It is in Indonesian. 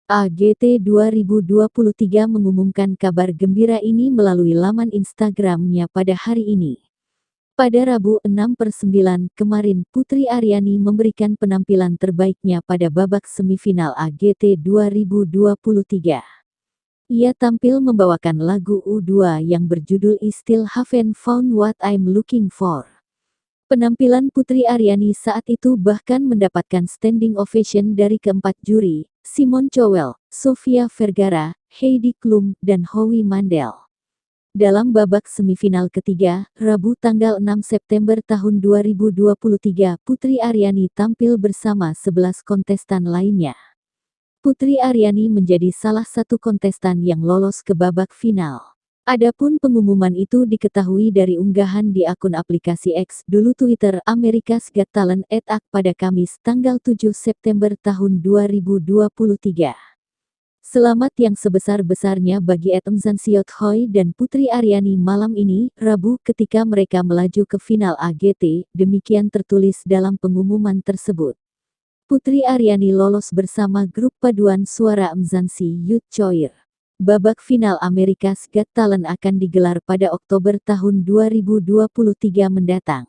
AGT 2023 mengumumkan kabar gembira ini melalui laman Instagram-nya pada hari ini. Pada Rabu 6/9 kemarin, Putri Aryani memberikan penampilan terbaiknya pada babak semifinal AGT 2023. Ia tampil membawakan lagu U2 yang berjudul I Still Haven't Found What I'm Looking For. Penampilan Putri Aryani saat itu bahkan mendapatkan standing ovation dari keempat juri, Simon Cowell, Sofia Vergara, Heidi Klum, dan Howie Mandel. Dalam babak semifinal ketiga, Rabu tanggal 6 September tahun 2023, Putri Aryani tampil bersama 11 kontestan lainnya. Putri Aryani menjadi salah satu kontestan yang lolos ke babak final. Adapun pengumuman itu diketahui dari unggahan di akun aplikasi X, dulu Twitter, America's Got Talent @ pada Kamis tanggal 7 September tahun 2023. Selamat yang sebesar-besarnya bagi Mzan Siot-Hoi dan Putri Aryani malam ini, Rabu, ketika mereka melaju ke final AGT, demikian tertulis dalam pengumuman tersebut. Putri Aryani lolos bersama grup paduan suara Mzan Siot-Choi. Babak final America's Got Talent akan digelar pada Oktober tahun 2023 mendatang.